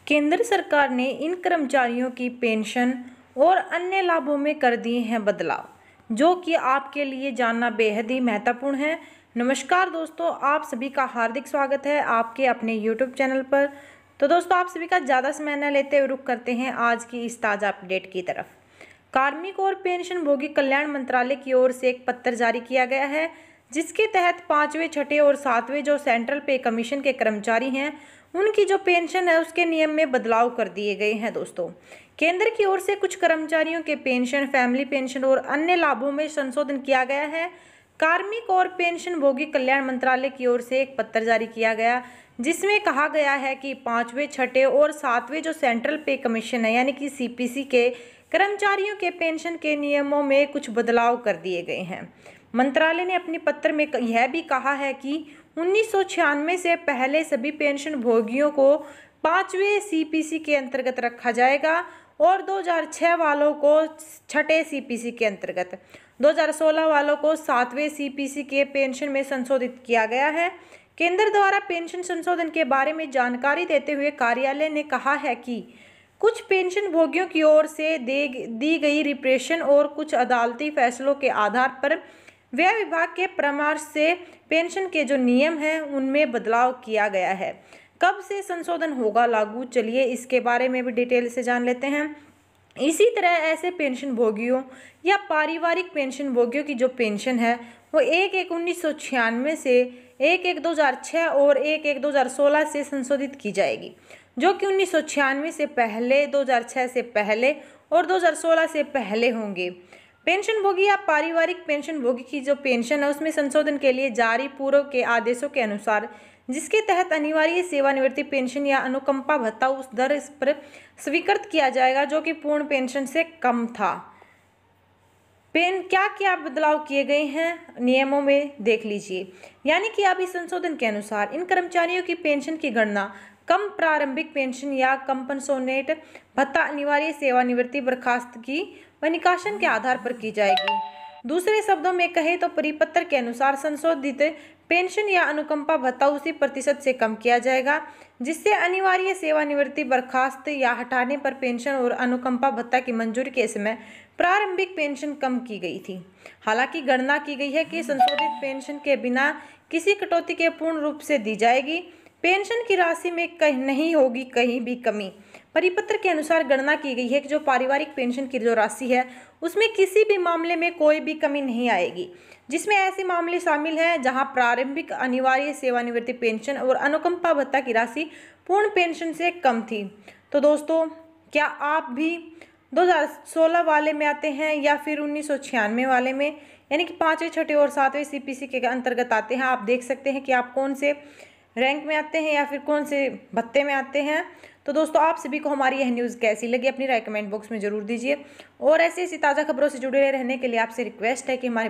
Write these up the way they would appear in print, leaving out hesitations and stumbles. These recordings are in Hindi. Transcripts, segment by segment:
केंद्र सरकार ने इन कर्मचारियों की पेंशन और अन्य लाभों में कर दिए हैं बदलाव, जो कि आपके लिए जानना बेहद ही महत्वपूर्ण है। नमस्कार दोस्तों, आप सभी का हार्दिक स्वागत है आपके अपने YouTube चैनल पर। तो दोस्तों, आप सभी का ज़्यादा समय न लेते हुए रुख करते हैं आज की इस ताज़ा अपडेट की तरफ। कार्मिक और पेंशनभोगी कल्याण मंत्रालय की ओर से एक पत्र जारी किया गया है, जिसके तहत 5वें, 6ठे और 7वें जो सेंट्रल पे कमीशन के कर्मचारी हैं, उनकी जो पेंशन है उसके नियम में बदलाव कर दिए गए हैं। दोस्तों, केंद्र की ओर से कुछ कर्मचारियों के पेंशन, फैमिली पेंशन और अन्य लाभों में संशोधन किया गया है। कार्मिक और पेंशनभोगी कल्याण मंत्रालय की ओर से एक पत्र जारी किया गया, जिसमें कहा गया है कि 5वें, 6ठे और 7वें जो सेंट्रल पे कमीशन है यानी कि सीपीसी के कर्मचारियों के पेंशन के नियमों में कुछ बदलाव कर दिए गए हैं। मंत्रालय ने अपने पत्र में यह भी कहा है कि 1996 से पहले सभी पेंशन भोगियों को 5वें सीपीसी के अंतर्गत रखा जाएगा और 2006 वालों को 6ठे सीपीसी के अंतर्गत, 2016 वालों को 7वें सीपीसी के पेंशन में संशोधित किया गया है। केंद्र द्वारा पेंशन संशोधन के बारे में जानकारी देते हुए कार्यालय ने कहा है कि कुछ पेंशन भोगियों की ओर से दी गई रिप्रेशन और कुछ अदालती फैसलों के आधार पर व्यय विभाग के परामर्श से पेंशन के जो नियम हैं उनमें बदलाव किया गया है। कब से संशोधन होगा लागू, चलिए इसके बारे में भी डिटेल से जान लेते हैं। इसी तरह ऐसे पेंशन भोगियों या पारिवारिक पेंशन भोगियों की जो पेंशन है वो 1/1/1996 से 1/1/2006 और 1/1/2016 से संशोधित की जाएगी, जो कि 1996 से पहले, 2006 से पहले और 2016 से पहले होंगे। पेंशन भोगी या पारिवारिक पेंशन भोगी की जो पेंशन है उसमें संशोधन के लिए जारी पूर्व के आदेशों के अनुसार, जिसके तहत अनिवार्य सेवानिवृत्ति पेंशन या अनुकंपा भत्ता उस दर पर स्वीकृत किया जाएगा जो कि पूर्ण पेंशन से कम था। क्या क्या बदलाव किए गए हैं नियमों में देख लीजिए। यानी कि अब इस संशोधन के अनुसार इन कर्मचारियों की पेंशन की गणना कम प्रारंभिक पेंशन या कंपनसेट भत्ता, अनिवार्य सेवानिवृत्ति, बर्खास्तगी व निकासन के आधार पर की जाएगी। दूसरे शब्दों में कहें तो परिपत्र के अनुसार संशोधित पेंशन या अनुकंपा भत्ता उसी प्रतिशत से कम किया जाएगा जिससे अनिवार्य सेवानिवृत्ति, बर्खास्त या हटाने पर पेंशन और अनुकंपा भत्ता की मंजूरी के समय प्रारंभिक पेंशन कम की गई थी। हालांकि गणना की गई है कि संशोधित पेंशन के बिना किसी कटौती के पूर्ण रूप से दी जाएगी। पेंशन की राशि में कहीं नहीं होगी कहीं भी कमी। परिपत्र के अनुसार गणना की गई है कि जो पारिवारिक पेंशन की जो राशि है उसमें किसी भी मामले में कोई भी कमी नहीं आएगी, जिसमें ऐसे मामले शामिल हैं जहां प्रारंभिक अनिवार्य सेवानिवृत्ति पेंशन और अनुकंपा भत्ता की राशि पूर्ण पेंशन से कम थी। तो दोस्तों, क्या आप भी 2016 वाले में आते हैं या फिर 1996 वाले में, यानी कि 5वें, 6ठे और 7वें सीपीसी के अंतर्गत आते हैं? आप देख सकते हैं कि आप कौन से रैंक में आते हैं या फिर कौन से भत्ते में आते हैं। तो दोस्तों, आप सभी को हमारी यह न्यूज़ कैसी लगी अपनी राय कमेंट बॉक्स में जरूर दीजिए। और ऐसी ताज़ा खबरों से जुड़े रहने के लिए आपसे रिक्वेस्ट है कि हमारे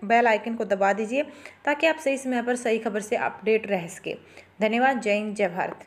बेल आइकन को दबा दीजिए ताकि आप सही समय पर सही खबर से अपडेट रह सके। धन्यवाद। जय हिंद, जय भारत।